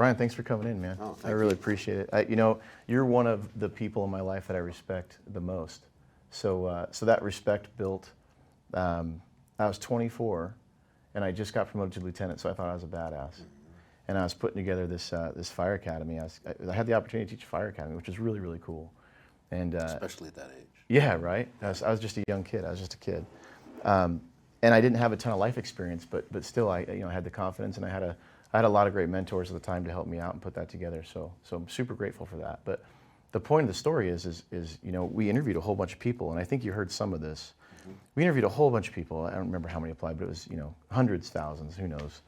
Brian, thanks for coming in, man. Oh, I really appreciate it. You know, you're one of the people in my life that I respect the most. So that respect built. I was 24, and I just got promoted to lieutenant, so I thought I was a badass. And I was putting together this fire academy. I had the opportunity to teach a fire academy, which was really, really cool. And especially at that age. Yeah, right. I was just a young kid. I was just a kid, and I didn't have a ton of life experience, but still, I had the confidence, and I had a lot of great mentors at the time to help me out and put that together. So I'm super grateful for that. But the point of the story is we interviewed a whole bunch of people, and I think you heard some of this. We interviewed a whole bunch of people. I don't remember how many applied, but it was hundreds, thousands, who knows.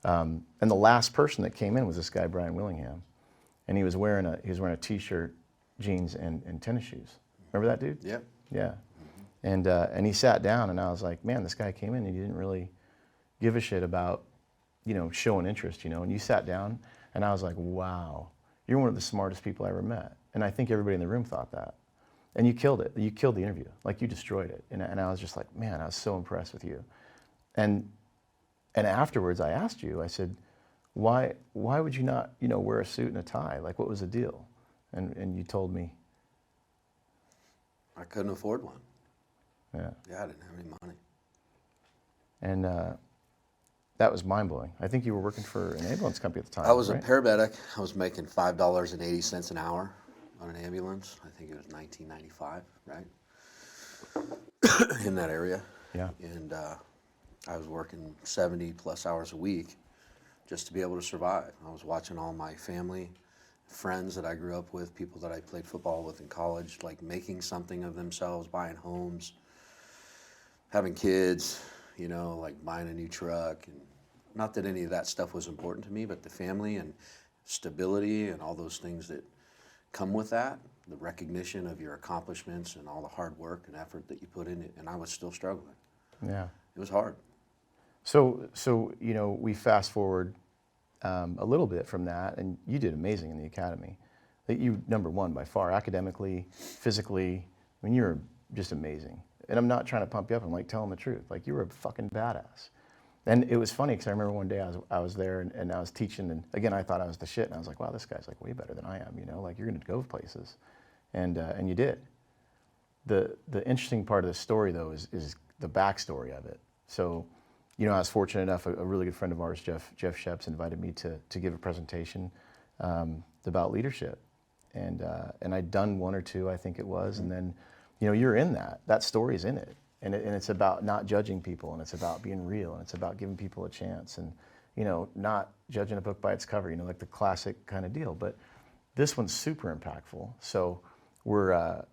And the last person that came in was this guy, Brian Willingham, and he was wearing a t-shirt, jeans, and tennis shoes. Remember that dude? Yep. Yeah. And he sat down, and I was like, man, this guy came in and he didn't really give a shit about showing interest, and you sat down, and I was like, wow, you're one of the smartest people I ever met. And I think everybody in the room thought that. And you killed it. You killed the interview. Like, you destroyed it. And I was just like, man, I was so impressed with you. And afterwards, I asked you, I said, why would you not, wear a suit and a tie? Like, what was the deal? And you told me. I couldn't afford one. Yeah. Yeah, I didn't have any money. And that was mind-blowing. I think you were working for an ambulance company at the time. I was right? a paramedic. I was making $5.80 an hour on an ambulance. I think it was 1995, right? In that area. Yeah. And I was working 70 plus hours a week just to be able to survive. I was watching all my family, friends that I grew up with, people that I played football with in college, like making something of themselves, buying homes, having kids, like buying a new truck. And not that any of that stuff was important to me, but the family and stability and all those things that come with that, the recognition of your accomplishments and all the hard work and effort that you put in it, and I was still struggling. Yeah. It was hard. So we fast forward a little bit from that, and you did amazing in the academy. You number one by far, academically, physically. I mean, you were just amazing. And I'm not trying to pump you up. I'm like telling the truth. Like, you were a fucking badass. And it was funny because I remember one day I was there and I was teaching, and again I thought I was the shit, and I was like, wow, this guy's like way better than I am. Like, you're gonna go places, and you did. The interesting part of the story though is the backstory of it. So, I was fortunate enough. A really good friend of ours, Jeff Sheps, invited me to give a presentation about leadership, and I'd done one or two, I think it was, and then, you're in that story's in it, and it's about not judging people, and it's about being real, and it's about giving people a chance, and not judging a book by its cover, like the classic kind of deal. But this one's super impactful. So we're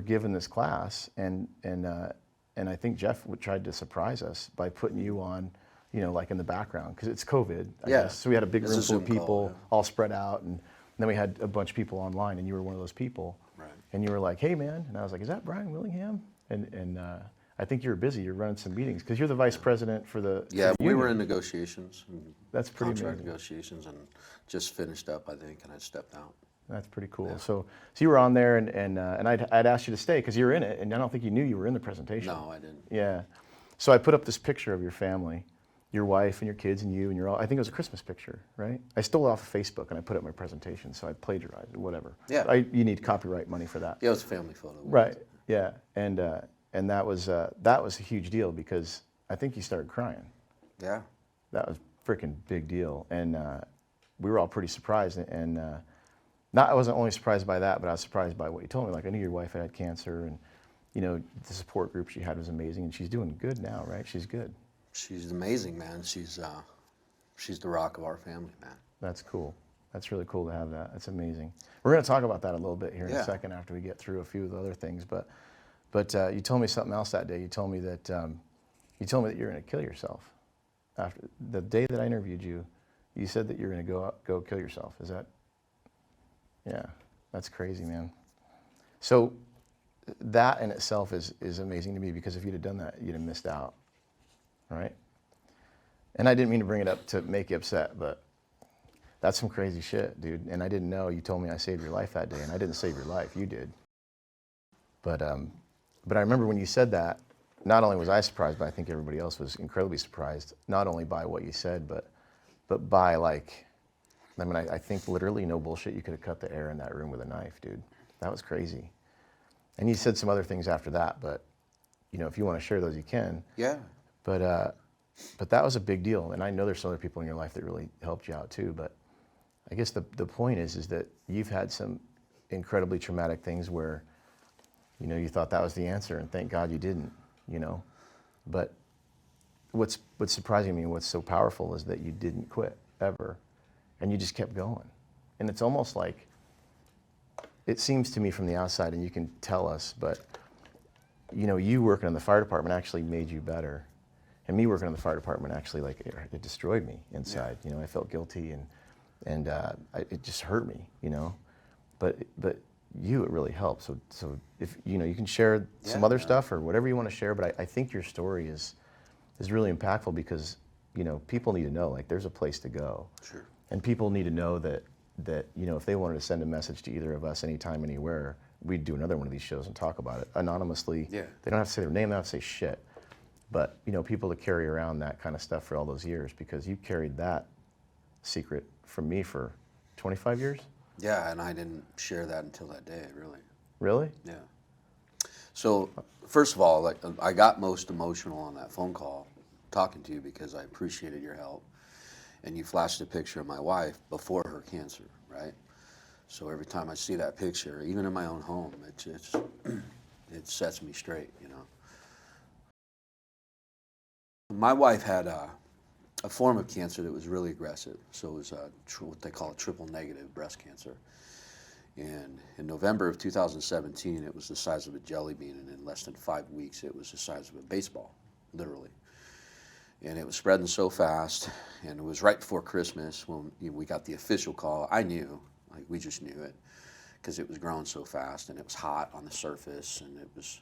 given this class, and I think Jeff tried to surprise us by putting you on, like in the background, because it's COVID, I guess. So we had a big room full of people all spread out, and then we had a bunch of people online, and you were one of those people. Right. And you were like, hey, man. And I was like, is that Brian Willingham? And I think you were busy. You're running some meetings, because you're the vice president for the we were in negotiations. That's pretty contract amazing. Negotiations, and just finished up, I think, and I stepped out. That's pretty cool. Yeah. So you were on there, and I'd asked you to stay because you were in it, and I don't think you knew you were in the presentation. No, I didn't. Yeah. So I put up this picture of your family, your wife and your kids and you, and you're all, I think it was a Christmas picture, right? I stole it off of Facebook and I put it in my presentation, so I plagiarized it, whatever. Yeah. You need copyright money for that. Yeah, it was a family photo. Right. Yeah. And that was a huge deal, because I think you started crying. Yeah. That was a freaking big deal, and we were all pretty surprised. And I wasn't only surprised by that, but I was surprised by what you told me. Like, I knew your wife had cancer, and the support group she had was amazing, and she's doing good now, right? She's good. She's amazing, man. She's the rock of our family, man. That's cool. That's really cool to have that. That's amazing. We're going to talk about that a little bit here in a second after we get through a few of the other things. But you told me something else that day. You told me that you're going to kill yourself. After the day that I interviewed you, you said that you're going to go kill yourself. Is that? Yeah, that's crazy, man. So that in itself is amazing to me, because if you'd have done that, you'd have missed out, right? And I didn't mean to bring it up to make you upset, but that's some crazy shit, dude. And I didn't know. You told me I saved your life that day, and I didn't save your life. You did. But I remember when you said that, not only was I surprised, but I think everybody else was incredibly surprised, not only by what you said, but by, like, I mean, I think literally, no bullshit, you could have cut the air in that room with a knife, dude. That was crazy. And you said some other things after that, but you know, if you want to share those, you can. Yeah. But that was a big deal, and I know there's some other people in your life that really helped you out too. But I guess the point is that you've had some incredibly traumatic things where, you know, you thought that was the answer, and thank God you didn't. You know, but what's surprising me and what's so powerful is that you didn't quit ever, and you just kept going. And it's almost like, it seems to me from the outside, and you can tell us, but you know, you working in the fire department actually made you better. And me working in the fire department actually, like, it destroyed me inside. Yeah. You know, I felt guilty, and it just hurt me, you know. But you, it really helped. So if, you know, you can share some other stuff or whatever you want to share, but I think your story is really impactful because, you know, people need to know, like, there's a place to go. Sure. And people need to know that, you know, if they wanted to send a message to either of us anytime, anywhere, we'd do another one of these shows and talk about it anonymously. Yeah. They don't have to say their name, they don't have to say shit. But, you know, people to carry around that kind of stuff for all those years, because you carried that secret from me for 25 years? Yeah, and I didn't share that until that day, really. Really? Yeah. So, first of all, like, I got most emotional on that phone call talking to you because I appreciated your help. And you flashed a picture of my wife before her cancer, right? So every time I see that picture, even in my own home, it sets me straight, you know. My wife had a form of cancer that was really aggressive. So it was what they call a triple negative breast cancer. And in November of 2017, it was the size of a jelly bean, and in less than 5 weeks, it was the size of a baseball, literally. And it was spreading so fast, and it was right before Christmas when we got the official call. I knew, like, we just knew it, because it was growing so fast, and it was hot on the surface, and it was,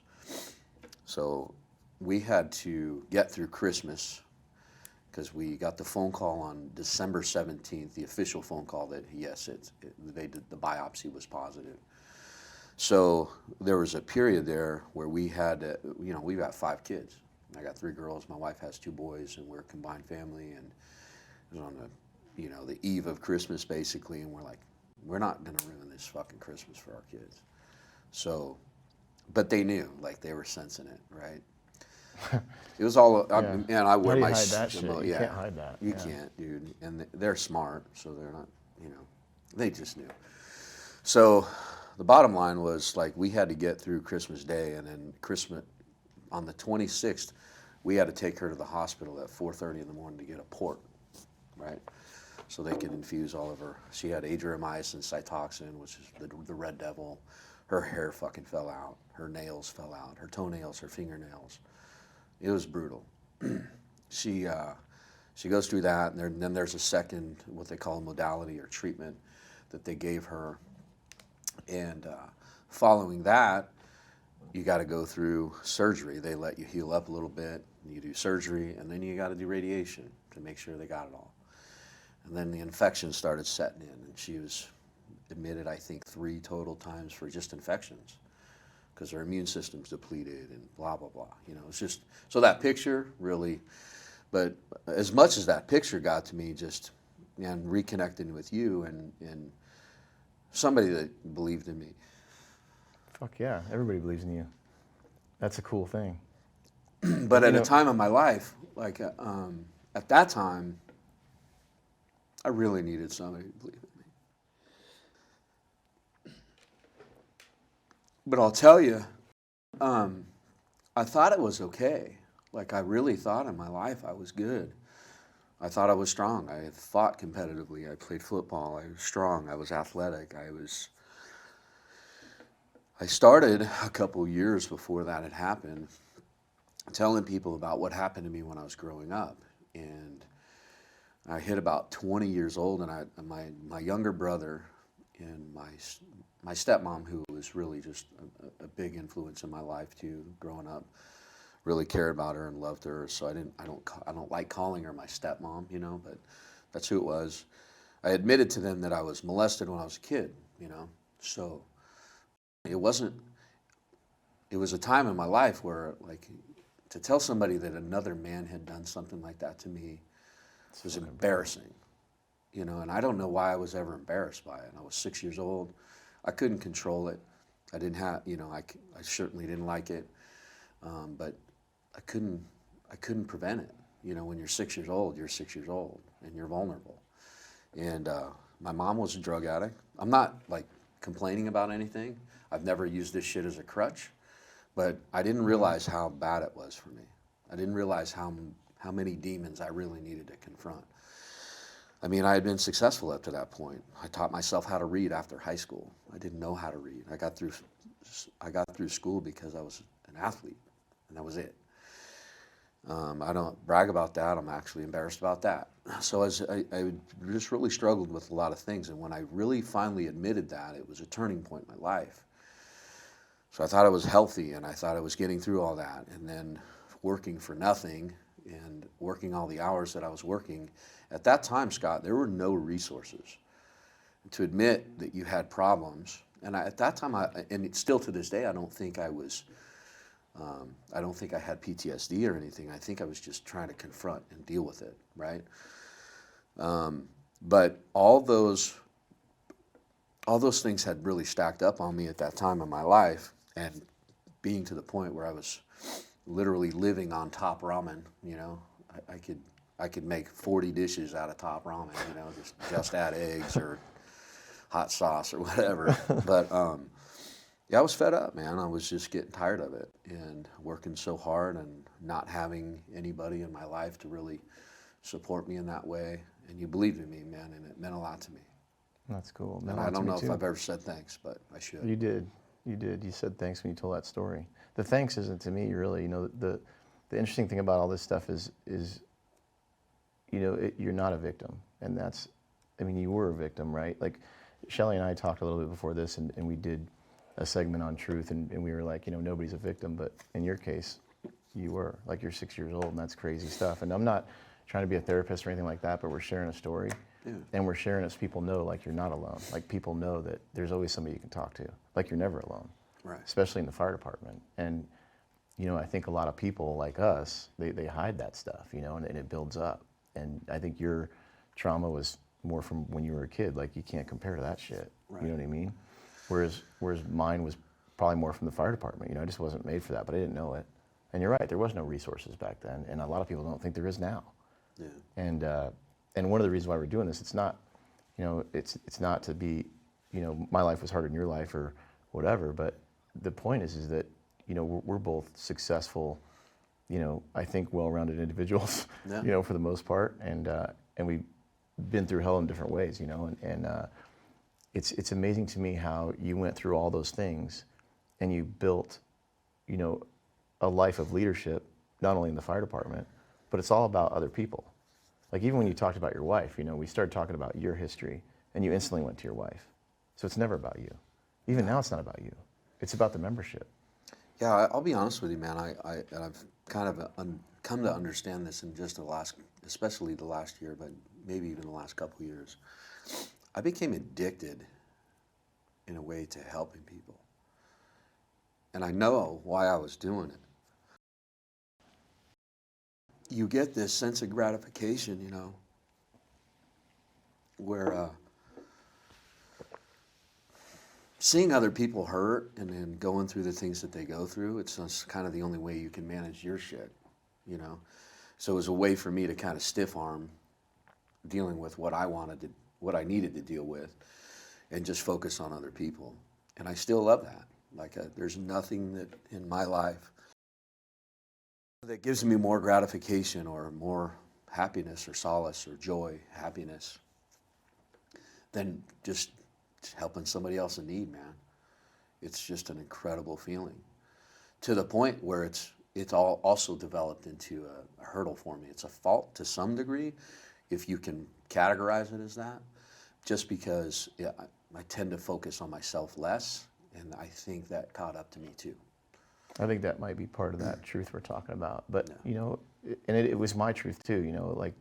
so we had to get through Christmas, because we got the phone call on December 17th, the official phone call that, yes, the biopsy was positive. So there was a period there where we had, you know, we got 5 kids. I got 3 girls, my wife has 2 boys, and we're a combined family, and it was on the, you know, the eve of Christmas, basically, and we're like, we're not gonna ruin this fucking Christmas for our kids. So, but they knew, like, they were sensing it, right? It was all, Yeah. man, I wear my... How do you hide that shit? You can't hide that. You can't, dude. And they're smart, so they're not, you know, they just knew. So the bottom line was, like, we had to get through Christmas Day, and then Christmas, on the 26th, we had to take her to the hospital at 4:30 in the morning to get a port, right? So they could infuse all of her. She had adriamycin, Cytoxin, which is the red devil. Her hair fucking fell out. Her nails fell out. Her toenails, her fingernails. It was brutal. She goes through that, and then there's a second, what they call a modality or treatment that they gave her. And following that, you got to go through surgery. They let you heal up a little bit, and you do surgery, and then you got to do radiation to make sure they got it all. And then the infection started setting in, and she was admitted, I think, 3 total times for just infections, because her immune system's depleted and blah, blah, blah. You know, it's just, so that picture really, but as much as that picture got to me, just, and reconnecting with you and somebody that believed in me. Fuck yeah, everybody believes in you. That's a cool thing. But at a time in my life, like, at that time, I really needed somebody to believe in me. But I'll tell you, I thought it was okay. Like, I really thought in my life I was good. I thought I was strong. I fought competitively. I played football. I was strong. I was athletic. I started a couple years before that had happened telling people about what happened to me when I was growing up. And I hit about 20 years old, and my younger brother and my stepmom, who was really just a big influence in my life too, growing up, really cared about her and loved her. So I don't like calling her my stepmom, you know, but that's who it was. I admitted to them that I was molested when I was a kid, you know. So it was a time in my life where, like, to tell somebody that another man had done something like that to me was embarrassing, you know, and I don't know why I was ever embarrassed by it. I was 6 years old. I couldn't control it. I didn't have, you know, I certainly didn't like it, but I couldn't prevent it. You know, when you're 6 years old, you're 6 years old, and you're vulnerable. And my mom was a drug addict. I'm not like complaining about anything. I've never used this shit as a crutch, but I didn't realize how bad it was for me. I didn't realize how many demons I really needed to confront. I mean, I had been successful up to that point. I taught myself how to read after high school. I didn't know how to read. I got through school because I was an athlete, and that was it. I don't brag about that. I'm actually embarrassed about that. So I just really struggled with a lot of things, and when I really finally admitted that, it was a turning point in my life. So I thought I was healthy, and I thought I was getting through all that, and then working for nothing and working all the hours that I was working. At that time, Scott, there were no resources to admit that you had problems. And at that time, and still to this day, I don't think I had PTSD or anything. I think I was just trying to confront and deal with it, right? But all those things had really stacked up on me at that time in my life, and being to the point where I was literally living on top ramen. You know, I could make 40 dishes out of top ramen. You know, just add eggs or hot sauce or whatever. But yeah, I was fed up, man. I was just getting tired of it and working so hard and not having anybody in my life to really support me in that way. And you believed in me, man, and it meant a lot to me. That's cool. And I don't know if I've ever said thanks, but I should. You did. You did. You said thanks when you told that story. The thanks isn't to me, really. You know, the interesting thing about all this stuff is you know, you're not a victim. And that's, I mean, you were a victim, right? Like, Shelly and I talked a little bit before this, and we did a segment on truth, and we were like, you know, nobody's a victim, but in your case, you were. Like, you're 6 years old, and that's crazy stuff. And I'm not trying to be a therapist or anything like that, but we're sharing a story. Yeah. And we're sharing it so people know, like, you're not alone. Like, people know that there's always somebody you can talk to. Like, you're never alone. Right. Especially in the fire department. And, you know, I think a lot of people like us, they hide that stuff, you know, and it builds up. And I think your trauma was more from when you were a kid. Like, you can't compare to that shit. Right. You know what I mean? Whereas mine was probably more from the fire department. You know, I just wasn't made for that, but I didn't know it. And you're right, there was no resources back then, and a lot of people don't think there is now. Yeah. And one of the reasons why we're doing this, it's not, you know, it's not to be, you know, my life was harder than your life or whatever, but the point is that, you know, we're both successful, you know, I think well-rounded individuals, yeah. You know, for the most part, and we've been through hell in different ways, you know, and it's amazing to me how you went through all those things and you built, you know, a life of leadership, not only in the fire department, but it's all about other people. Like, even when you talked about your wife, you know, we started talking about your history and you instantly went to your wife. So it's never about you. Even now it's not about you. It's about the membership. Yeah, I'll be honest with you, man. I've kind of come to understand this in just especially the last year, but maybe even the last couple of years. I became addicted in a way to helping people. And I know why I was doing it. You get this sense of gratification, you know, where seeing other people hurt and then going through the things that they go through, it's just kind of the only way you can manage your shit, you know. So it was a way for me to kind of stiff arm dealing with what I needed to deal with, and just focus on other people. And I still love that. Like, there's nothing that in my life that gives me more gratification or more happiness or solace or joy, happiness, than just helping somebody else in need, man. It's just an incredible feeling, to the point where it's all also developed into a hurdle for me. It's a fault to some degree, if you can categorize it as that, just because I tend to focus on myself less, and I think that caught up to me too. I think that might be part of that truth we're talking about. But, you know, and it was my truth too, you know, like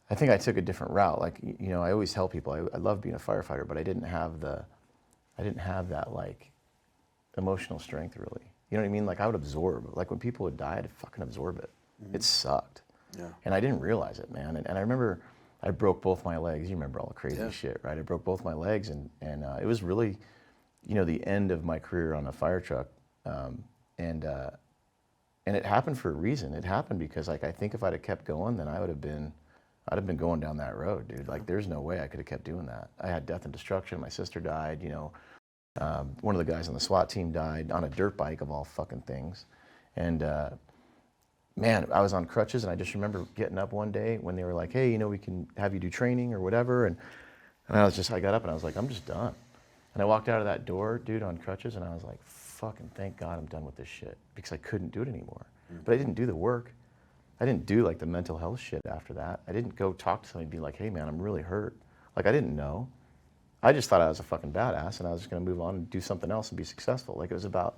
I think I took a different route. Like, you know, I always tell people I love being a firefighter, but I didn't have that, like, emotional strength, really. You know what I mean? Like, I would absorb. Like, when people would die, I'd fucking absorb it. Mm-hmm. It sucked. Yeah. And I didn't realize it, man. And I remember I broke both my legs. You remember all the crazy shit, right? I broke both my legs, and it was really, the end of my career on a fire truck, and it happened for a reason. It happened because, like, I think if I'd have kept going, then I'd have been going down that road, dude. Like, there's no way I could have kept doing that. I had death and destruction. My sister died. One of the guys on the SWAT team died on a dirt bike, of all fucking things, and man, I was on crutches, and I just remember getting up one day when they were like, hey, we can have you do training or whatever, and I got up and I was like, I'm just done. And I walked out of that door, dude, on crutches, and I was like, fucking thank God I'm done with this shit, because I couldn't do it anymore. But I didn't do the work. I didn't do, like, the mental health shit after that. I didn't go talk to somebody and be like, hey, man, I'm really hurt. Like, I didn't know. I just thought I was a fucking badass, and I was just going to move on and do something else and be successful. Like, it was about,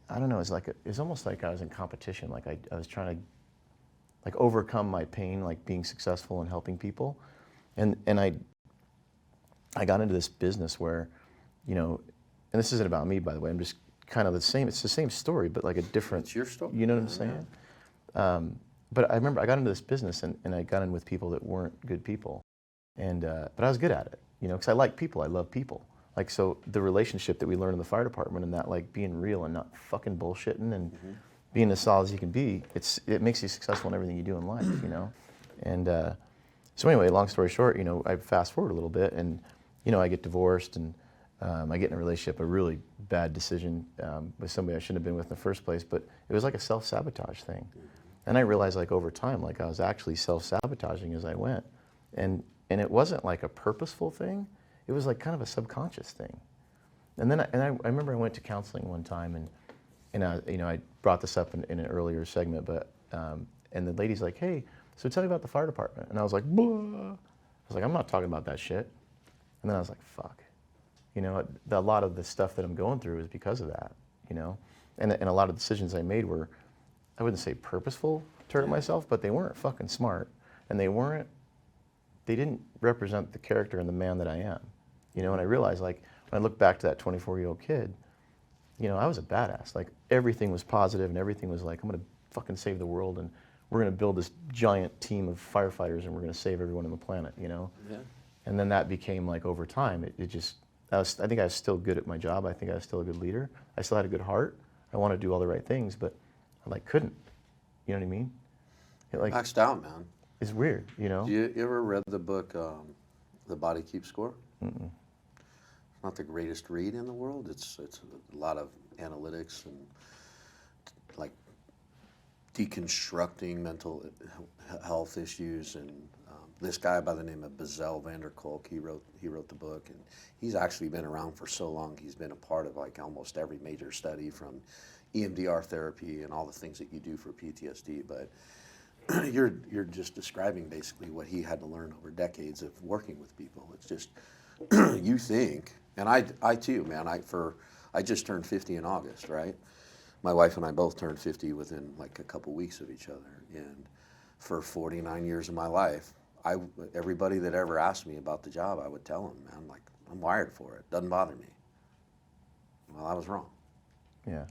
I don't know, it was almost like I was in competition. Like, I was trying to, like, overcome my pain, like being successful and helping people. And I got into this business where, and this isn't about me, by the way, I'm just kind of the same, it's the same story, but like a different, It's your story. you know what I'm saying? But I remember I got into this business, and I got in with people that weren't good people. And, but I was good at it, because I like people, I love people. Like, so the relationship that we learned in the fire department, and that, like, being real and not fucking bullshitting and being as solid as you can be, it makes you successful in everything you do in life, And so anyway, long story short, I fast forward a little bit, and, I get divorced, and I get in a relationship, a really bad decision with somebody I shouldn't have been with in the first place, but it was like a self-sabotage thing. And I realized, like, over time, like, I was actually self-sabotaging as I went. And it wasn't like a purposeful thing. It was like kind of a subconscious thing. And then I remember I went to counseling one time, and I brought this up in an earlier segment, but and the lady's like, hey, so tell me about the fire department. And I was like, blah. I was like, I'm not talking about that shit. And then I was like, fuck. A lot of the stuff that I'm going through is because of that, And a lot of decisions I made were, I wouldn't say purposeful to hurt myself, but they weren't fucking smart, and they didn't represent the character and the man that I am. And I realized, like, when I look back to that 24-year-old kid, I was a badass. Like, everything was positive, and everything was like, I'm going to fucking save the world, and we're going to build this giant team of firefighters, and we're going to save everyone on the planet, Yeah. And then that became, like, over time, I think I was still good at my job. I think I was still a good leader. I still had a good heart. I wanted to do all the right things, but I, like, couldn't. You know what I mean? Like, Maxed out, man. it's weird, You ever read the book, The Body Keeps Score? Mm-mm. Not the greatest read in the world. It's a lot of analytics and, like, deconstructing mental health issues. And this guy by the name of Bezel van der Kolk, he wrote the book, and he's actually been around for so long. He's been a part of, like, almost every major study, from EMDR therapy and all the things that you do for PTSD. But you're just describing basically what he had to learn over decades of working with people. It's just, you think, and I too, man, I just turned 50 in August, right? My wife and I both turned 50 within, like, a couple weeks of each other. And for 49 years of my life, everybody that ever asked me about the job, I would tell them, man, like, I'm wired for it. Doesn't bother me. Well, I was wrong. Yeah.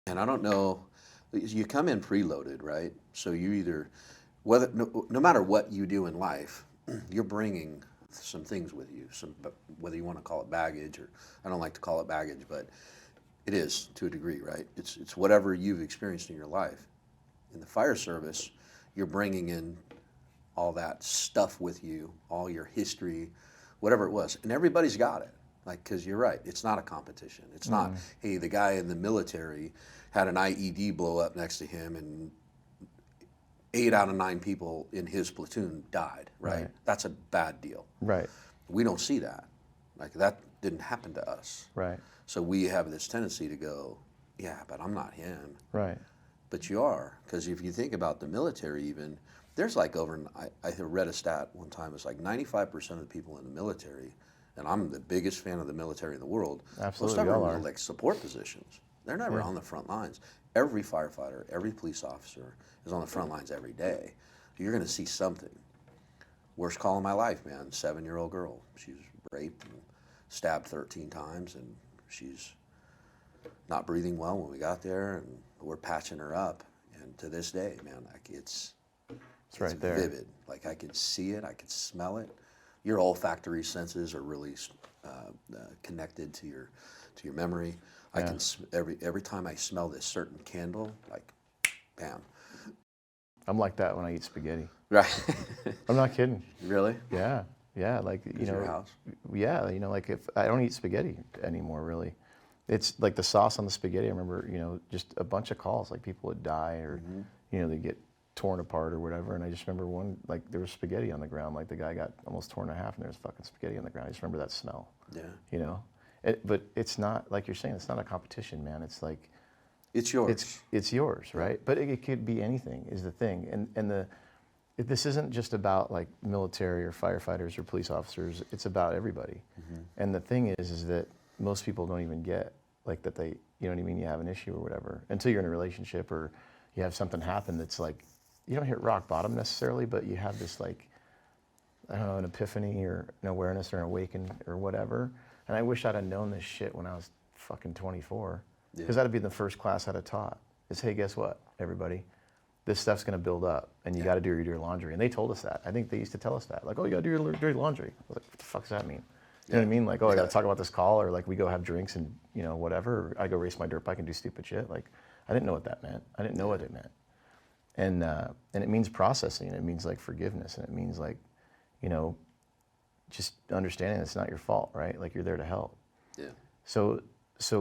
And I don't know, you come in preloaded, right? So you either, no matter what you do in life, you're bringing some things with you, whether you want to call it baggage, or I don't like to call it baggage, but it is to a degree, right? It's whatever you've experienced in your life. In the fire service, you're bringing in all that stuff with you, all your history, whatever it was, and everybody's got it. Like, because you're right, it's not a competition. It's not, hey, the guy in the military had an IED blow up next to him, and 8 out of 9 people in his platoon died, right? That's a bad deal. Right. We don't see that. Like, that didn't happen to us. Right. So we have this tendency to go, yeah, but I'm not him. Right. But you are, because if you think about the military even, there's like I read a stat one time, it's like 95% of the people in the military, and I'm the biggest fan of the military in the world. Absolutely, most of we all them are. Like support positions. They're never on the front lines. Every firefighter, every police officer is on the front lines every day. You're going to see something. Worst call of my life, man. 7-year-old girl. She was raped and stabbed 13 times, and she's not breathing well when we got there, and we're patching her up. And to this day, man, like, It's right there. Vivid. Like I could see it, I could smell it. Your olfactory senses are really connected to your memory. I can every time I smell this certain candle, like, bam. I'm like that when I eat spaghetti. Right. I'm not kidding. Really? Yeah, yeah. Like Your house? yeah. Like if I don't eat spaghetti anymore, really, it's like the sauce on the spaghetti. I remember, just a bunch of calls, like people would die or, they get torn apart or whatever. And I just remember one, like there was spaghetti on the ground, like the guy got almost torn in half, and there was fucking spaghetti on the ground. I just remember that smell. Yeah. But it's not like you're saying. It's not a competition, man. It's like it's yours. It's yours, right? But it could be anything. Is the thing, and this isn't just about like military or firefighters or police officers. It's about everybody. And the thing is that most people don't even get like that. They, you know what I mean? You have an issue or whatever until you're in a relationship or you have something happen that's like you don't hit rock bottom necessarily, but you have this like, I don't know, an epiphany or an awareness or an awaken or whatever. And I wish I'd have known this shit when I was fucking 24, because that'd be the first class I'd have taught. Is, hey, guess what, everybody? This stuff's gonna build up, and you got to do your dirty laundry. And they told us that. I think they used to tell us that, like, oh, you got to do your dirty laundry. I was like, what the fuck does that mean? You know what I mean? Like, oh, I got to talk about this call, or like we go have drinks and whatever. Or I go race my dirt bike and do stupid shit. Like, I didn't know what that meant. I didn't know what it meant. And it means processing. And it means like forgiveness, and it means like, just understanding it's not your fault, right? Like you're there to help. Yeah. So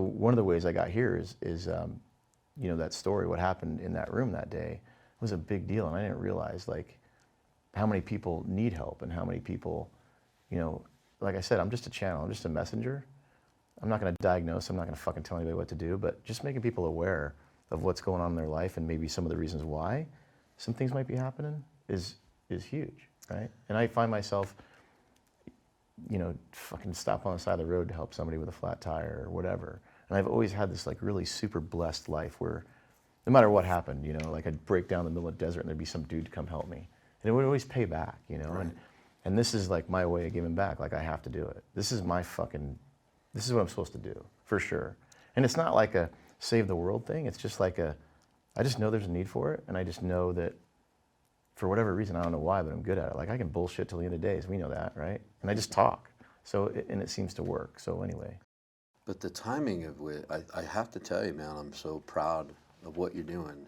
one of the ways I got here is that story, what happened in that room that day was a big deal. And I didn't realize like how many people need help and how many people, like I said, I'm just a channel, I'm just a messenger. I'm not gonna diagnose, I'm not gonna fucking tell anybody what to do, but just making people aware of what's going on in their life and maybe some of the reasons why some things might be happening is huge, right? And I find myself, fucking stop on the side of the road to help somebody with a flat tire or whatever. And I've always had this like really super blessed life where no matter what happened, like I'd break down in the middle of the desert and there'd be some dude to come help me. And it would always pay back, Right. and this is like my way of giving back. Like I have to do it. This is what I'm supposed to do, for sure. And it's not like a save the world thing. It's just like I just know there's a need for it. And I just know that for whatever reason, I don't know why, but I'm good at it. Like I can bullshit till the end of days. We know that, right? And I just talk. And it seems to work. So anyway. But the timing of it, I have to tell you, man, I'm so proud of what you're doing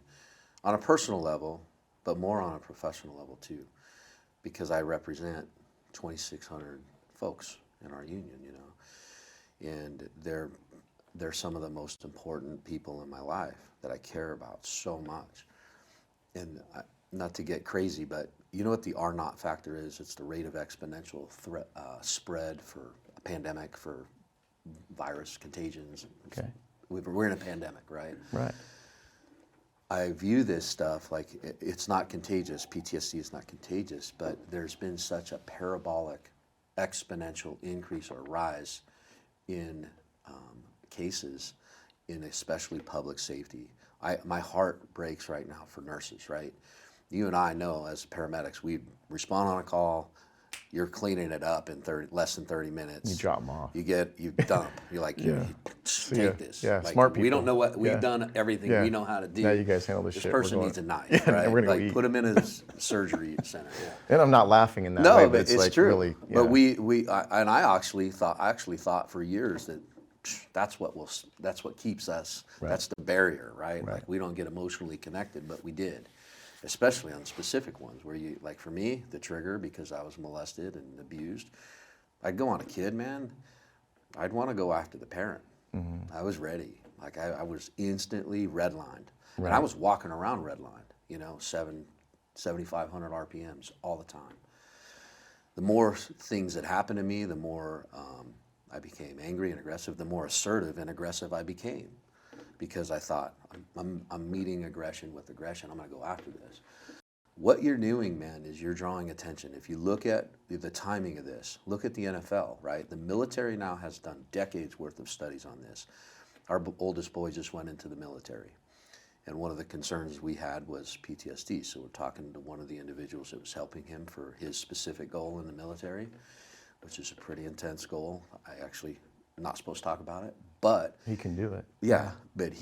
on a personal level, but more on a professional level too, because I represent 2,600 folks in our union, and they're some of the most important people in my life that I care about so much. And not to get crazy, but you know what the R naught factor is? It's the rate of exponential spread for a pandemic, for virus contagions. Okay. We're in a pandemic, right? Right. I view this stuff like it's not contagious. PTSD is not contagious, but there's been such a parabolic, exponential increase or rise in cases, in especially public safety. My heart breaks right now for nurses, right? You and I know as paramedics, we respond on a call, you're cleaning it up in less than 30 minutes. You drop them off. You dump. You're like, take this. Yeah, like, smart people. We don't know what, we've done everything we know how to do. Now you guys handle this This shit. person needs a knife, Yeah, right? we're gonna Like go eat. put them in a surgery center. Yeah. And I'm not laughing in that No, way, but it's it's like true. really. But I actually thought for years that that's what keeps us. Right. That's the barrier, right? Like we don't get emotionally connected, but we did, especially on specific ones where you, like for me, the trigger, because I was molested and abused. I'd go on a kid, man. I'd want to go after the parent. Mm-hmm. I was ready. Like I was instantly redlined. Right. And I was walking around redlined, 7,500 RPMs all the time. The more things that happened to me, the more I became angry and aggressive, the more assertive and aggressive I became, because I thought, I'm meeting aggression with aggression. I'm going to go after this. What you're doing, man, is you're drawing attention. If you look at the timing of this, look at the NFL, right? The military now has done decades worth of studies on this. Our oldest boy just went into the military. And one of the concerns we had was PTSD. So we're talking to one of the individuals that was helping him for his specific goal in the military, which is a pretty intense goal. I actually am not supposed to talk about it, but He can do it. yeah, but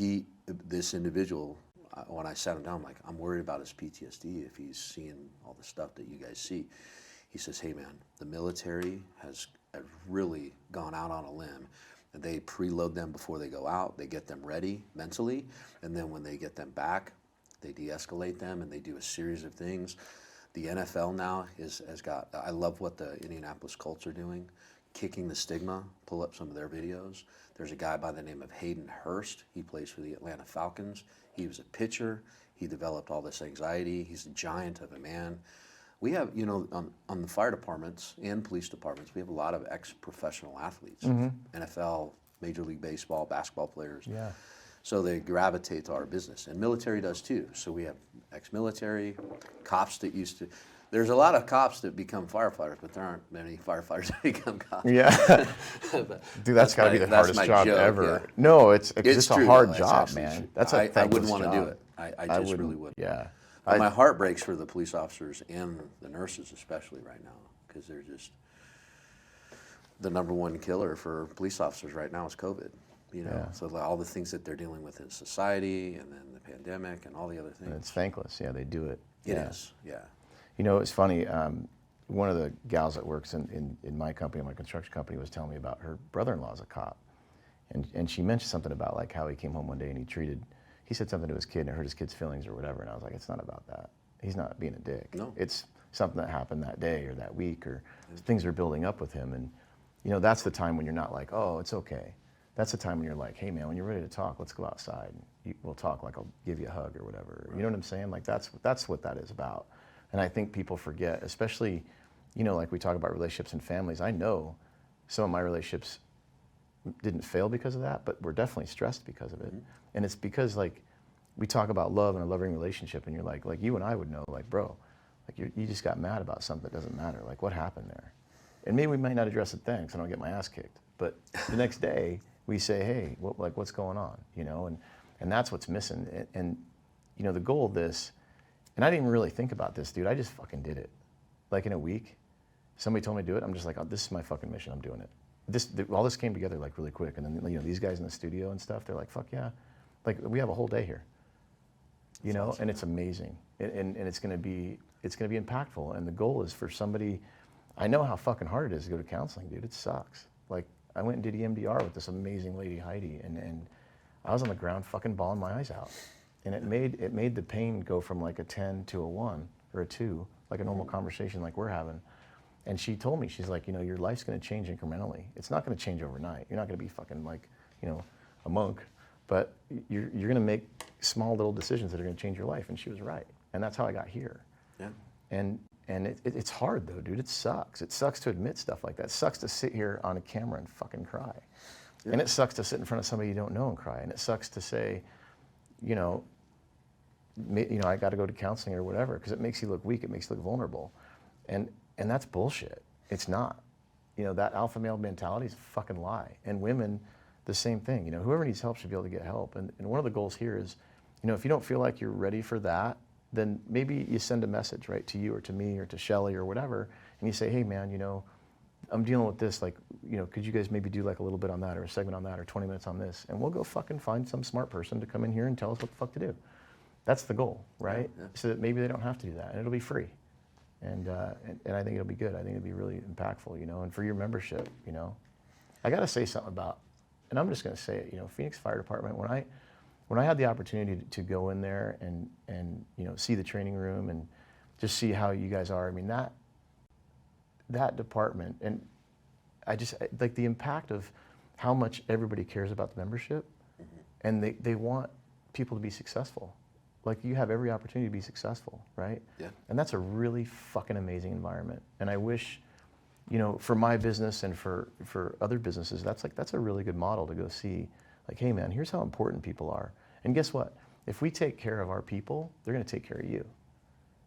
this individual, when I sat him down, I'm like, I'm worried about his PTSD if he's seeing all the stuff that you guys see. He says, hey man, the military has really gone out on a limb, and they preload them before they go out. They get them ready mentally, and then when they get them back, they de-escalate them, and they do a series of things. The NFL now has got, I love what the Indianapolis Colts are doing, kicking the stigma. Pull up some of their videos. There's a guy by the name of Hayden Hurst. He plays for the Atlanta Falcons. He was a pitcher. He developed all this anxiety. He's a giant of a man. We have, you know, on the fire departments and police departments, we have a lot of ex-professional athletes, NFL, Major League Baseball, basketball players. Yeah. So they gravitate to our business, and military does too. So we have ex-military, cops that used to. There's a lot of cops that become firefighters, but there aren't many firefighters that become cops. Yeah. Dude, that's got to be the hardest job joke, ever. yeah. No, it's a true, hard though. job, Actually man. true. That's a I thankless wouldn't want to job. do it. I just really wouldn't. Yeah. But my heart breaks for the police officers and the nurses, especially right now, because they're just the number one killer for police officers right now is COVID. You know, Yeah. so all the things that they're dealing with in society, and then the pandemic, and all the other things. And it's thankless. Yeah, they do it. It Yeah. is, yeah. You know, it's funny. One of the gals that works in my company, my construction company, was telling me about her brother-in-law's a cop. And she mentioned something about like how he came home one day and he said something to his kid and it hurt his kid's feelings or whatever. And I was like, it's not about that. He's not being a dick. No. It's something that happened that day or that week, or things are building up with him. And, you know, that's the time when you're not like, oh, it's okay. That's the time when you're like, hey man, when you're ready to talk, let's go outside and we'll talk, like I'll give you a hug or whatever. Right. You know what I'm saying? Like that's what that is about. And I think people forget, especially, you know, like we talk about relationships and families. I know some of my relationships didn't fail because of that, but we're definitely stressed because of it. Mm-hmm. And it's because like we talk about love and a loving relationship, and you're like you and I would know, like, bro, like you just got mad about something that doesn't matter. Like what happened there? And maybe we might not address it then because I don't get my ass kicked. But the next day we say, hey, what's going on? You know, and that's what's missing. And you know, the goal of this, and I didn't even really think about this, dude. I just fucking did it. Like in a week, somebody told me to do it. I'm just like, oh, this is my fucking mission. I'm doing it. All this came together like really quick. And then, you know, these guys in the studio and stuff, they're like, fuck yeah. Like we have a whole day here, you know, and it's amazing. And it's going to be impactful. And the goal is for somebody, I know how fucking hard it is to go to counseling, dude. It sucks. Like I went and did EMDR with this amazing lady, Heidi, and I was on the ground fucking bawling my eyes out. And it made the pain go from like a 10 to a 1 or a 2, like a normal conversation like we're having. And she told me, she's like, you know, your life's going to change incrementally. It's not going to change overnight. You're not going to be fucking like, you know, a monk, but you're going to make small little decisions that are going to change your life. And she was right. And that's how I got here. Yeah. And it's hard though, dude. It sucks. It sucks to admit stuff like that. It sucks to sit here on a camera and fucking cry. Yeah. And it sucks to sit in front of somebody you don't know and cry. And it sucks to say, you know, I got to go to counseling or whatever, because it makes you look weak. It makes you look vulnerable. And that's bullshit. It's not. You know, that alpha male mentality is a fucking lie. And women, the same thing. You know, whoever needs help should be able to get help. And one of the goals here is, you know, if you don't feel like you're ready for that, then maybe you send a message, right, to you or to me or to Shelly or whatever, and you say, hey man, you know, I'm dealing with this, like, you know, could you guys maybe do like a little bit on that or a segment on that or 20 minutes on this? And we'll go fucking find some smart person to come in here and tell us what the fuck to do. That's the goal, right? Yeah. So that maybe they don't have to do that, and it'll be free. And I think it'll be good. I think it'll be really impactful, you know, and for your membership, you know. I got to say something about, and I'm just going to say it, you know, Phoenix Fire Department, when I had the opportunity to go in there and you know, see the training room and just see how you guys are, I mean, that department, and I just, like the impact of how much everybody cares about the membership, and they want people to be successful. Like you have every opportunity to be successful, right? Yeah. And that's a really fucking amazing environment. And I wish, you know, for my business and for other businesses, that's a really good model to go see. Like, hey man, here's how important people are. And guess what? If we take care of our people, they're going to take care of you.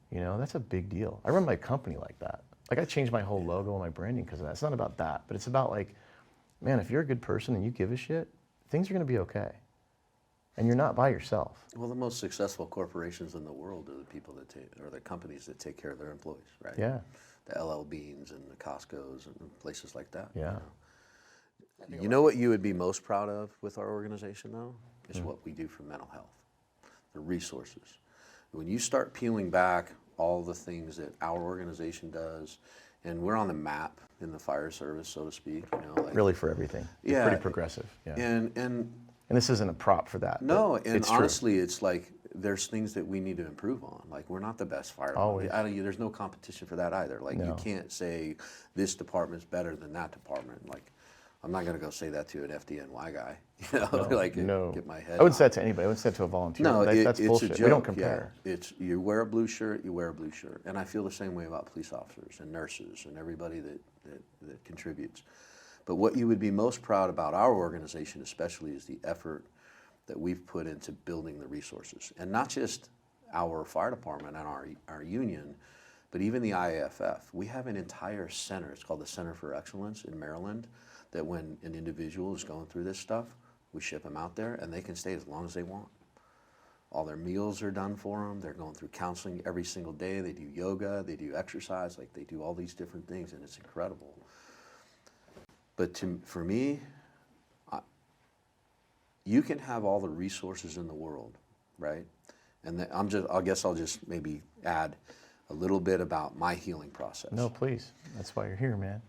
You know, that's a big deal. I run my company like that. Like I changed my whole logo and my branding because of that. It's not about that, but it's about like, man, if you're a good person and you give a shit, things are going to be okay. And you're not by yourself. Well, the most successful corporations in the world are the people that or the companies that take care of their employees, right? Yeah. The LL Beans and the Costco's and places like that. Yeah. You know what you would be most proud of with our organization, though, is what we do for mental health. the resources. When you start peeling back all the things that our organization does, and we're on the map in the fire service, so to speak, like, Really for everything. It's yeah, pretty progressive. Yeah. and this isn't a prop for that. no, but and it's honestly, it's like there's things that we need to improve on. Like, we're not the best fire Always. department. There's no competition for that either. Like, you No. can't say this department's better than that department. Like, I'm not going to go say that to an FDNY guy. Like, No. get my head. I wouldn't say that to anybody. I wouldn't say that to a volunteer. No, That's it's bullshit. a joke. We don't compare. Yeah. It's you wear a blue shirt, you wear a blue shirt, and I feel the same way about police officers and nurses and everybody that contributes. But what you would be most proud about our organization, especially, is the effort that we've put into building the resources, and not just our fire department and our union, but even the IAFF. We have an entire center. It's called the Center for Excellence in Maryland. That when an individual is going through this stuff, we ship them out there, and they can stay as long as they want. All their meals are done for them. They're going through counseling every single day. They do yoga, they do exercise, like they do all these different things, and it's incredible. But for me, you can have all the resources in the world, right? And I guess I'll just maybe add a little bit about my healing process. No, please. That's why you're here, man.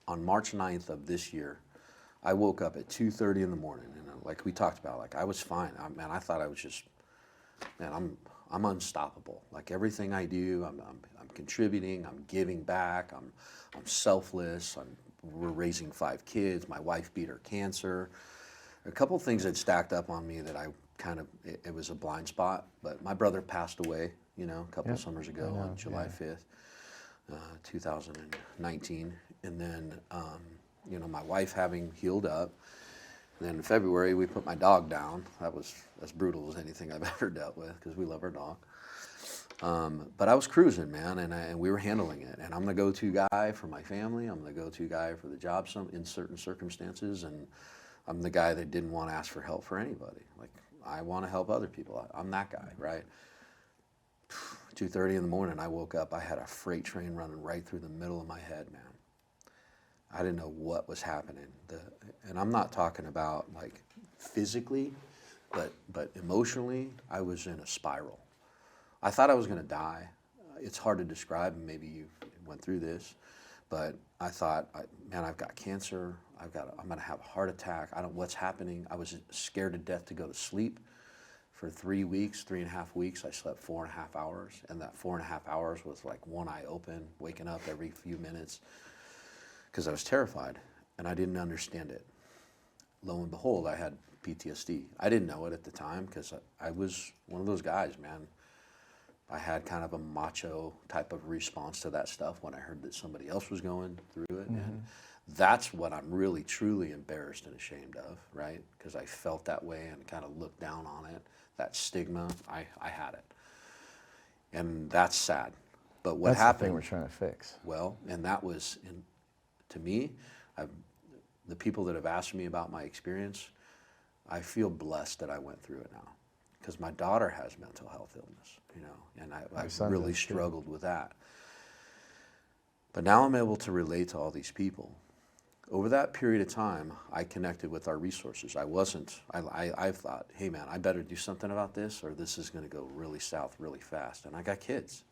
On March 9th of this year, I woke up at 2:30 in the morning, and like we talked about, like I was fine. I thought I was just, I'm unstoppable. Like everything I do, I'm contributing, I'm giving back, I'm selfless. We're raising 5 kids. My wife beat her cancer. A couple of things that stacked up on me that I it was a blind spot. But my brother passed away, a couple of summers ago on July 5th. 2019, and then my wife having healed up, and then in February we put my dog down. That was as brutal as anything I've ever dealt with because we love our dog. But I was cruising, man, and we were handling it. And I'm the go-to guy for my family. I'm the go-to guy for the job in certain circumstances, and I'm the guy that didn't want to ask for help for anybody. Like I want to help other people. I'm that guy, right? 2:30 in the morning, I woke up. I had a freight train running right through the middle of my head, man. I didn't know what was happening. And I'm not talking about like physically, but emotionally, I was in a spiral. I thought I was going to die. It's hard to describe, and maybe you went through this, but I thought, I've got cancer. I'm going to have a heart attack. What's happening? I was scared to death to go to sleep. For 3.5 weeks, I slept 4.5 hours, and that 4.5 hours was like one eye open, waking up every few minutes, because I was terrified, and I didn't understand it. Lo and behold, I had PTSD. I didn't know it at the time, because I was one of those guys, man. I had kind of a macho type of response to that stuff when I heard that somebody else was going through it, and that's what I'm really, truly embarrassed and ashamed of, right? Because I felt that way and kind of looked down on it. That stigma, I had it. And that's sad. But what happened? That's the thing we're trying to fix. Well, and that was, to me, the people that have asked me about my experience, I feel blessed that I went through it now. Because my daughter has mental health illness, and I really struggled with that. But now I'm able to relate to all these people. Over that period of time, I connected with our resources. I thought, hey man, I better do something about this or this is going to go really south really fast. And I got kids,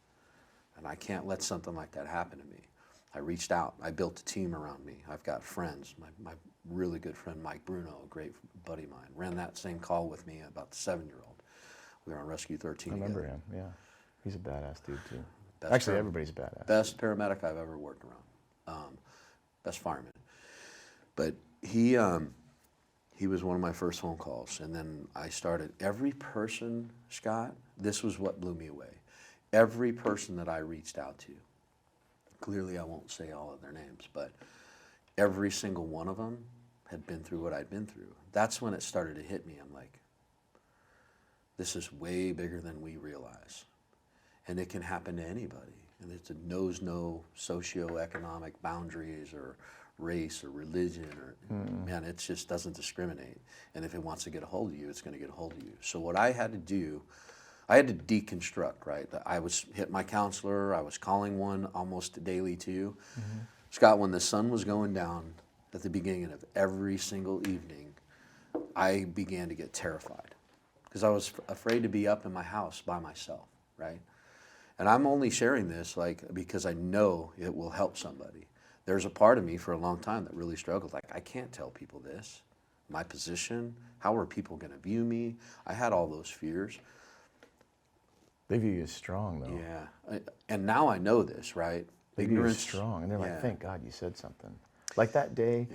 and I can't let something like that happen to me. I reached out. I built a team around me. I've got friends. My really good friend, Mike Bruno, a great buddy of mine, ran that same call with me about the 7-year-old. We were on Rescue 13 I remember together. him, yeah. He's a badass dude too. Actually, everybody's a badass. Best paramedic I've ever worked around. Best fireman. But he was one of my first phone calls, and then I started. Every person, Scott, this was what blew me away. Every person that I reached out to, clearly I won't say all of their names, but every single one of them had been through what I'd been through. That's when it started to hit me. I'm like, this is way bigger than we realize. And it can happen to anybody. And it knows no socioeconomic boundaries or race or religion man, it just doesn't discriminate. And if it wants to get a hold of you, it's going to get a hold of you. So what I had to do, I had to deconstruct, right? I was hit my counselor. I was calling one almost daily too. Scott, when the sun was going down at the beginning of every single evening, I began to get terrified because I was afraid to be up in my house by myself, right? And I'm only sharing this like because I know it will help somebody. There's a part of me for a long time that really struggled. Like, I can't tell people this, my position, how are people going to view me? I had all those fears. They view you as strong, though. Yeah, and now I know this, right? They view you as strong, and they're like, thank God you said something. Like that day,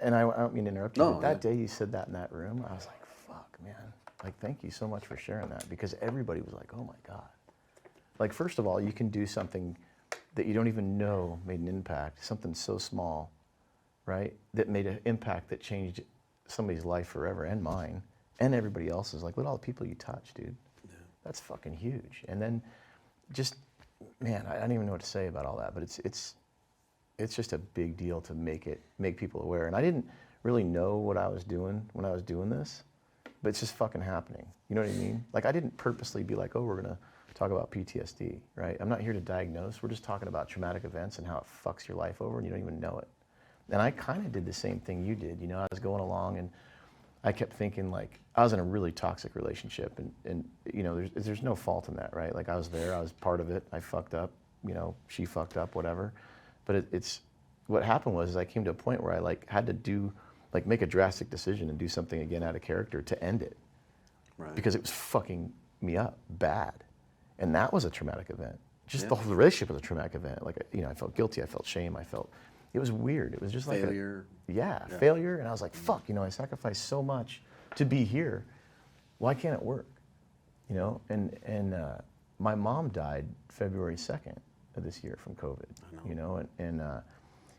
and I don't mean to interrupt you, but that day you said that in that room, I was like, fuck, man. Like, thank you so much for sharing that, because everybody was like, oh my God. Like, first of all, you can do something that you don't even know made an impact, something so small, right, that made an impact that changed somebody's life forever, and mine, and everybody else's. Like, look at all the people you touch, dude. Yeah. That's fucking huge. And then just, man, I don't even know what to say about all that, but it's just a big deal to make people aware. And I didn't really know what I was doing when I was doing this, but it's just fucking happening. You know what I mean? Like, I didn't purposely be like, oh, we're gonna talk about PTSD, right? I'm not here to diagnose. We're just talking about traumatic events and how it fucks your life over and you don't even know it. And I kind of did the same thing you did. You know, I was going along and I kept thinking, like, I was in a really toxic relationship, and you know, there's no fault in that, right? Like, I was there, I was part of it, I fucked up, you know, she fucked up, whatever. But it's what happened was I came to a point where I like had to make a drastic decision and do something again out of character to end it, right? Because it was fucking me up bad. And that was a traumatic event. Just the whole relationship was a traumatic event. Like, you know, I felt guilty, I felt shame, it was weird. It was just like failure. Failure. And I was like, fuck, you know, I sacrificed so much to be here. Why can't it work? You know, and my mom died February 2nd of this year from COVID, you know, and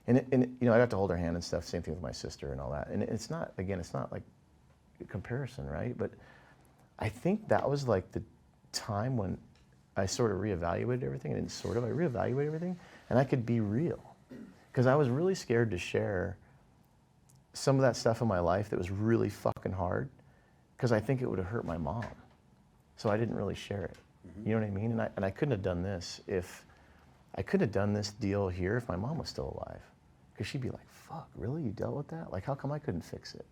you know, I got to hold her hand and stuff, same thing with my sister and all that. And it's not like a comparison, right? But I think that was like the time when I sort of reevaluated everything. I reevaluated everything, and I could be real. Because I was really scared to share some of that stuff in my life that was really fucking hard, because I think it would have hurt my mom. So I didn't really share it. Mm-hmm. You know what I mean? And I couldn't have done this deal here if my mom was still alive. Because she'd be like, fuck, really? You dealt with that? Like, how come I couldn't fix it?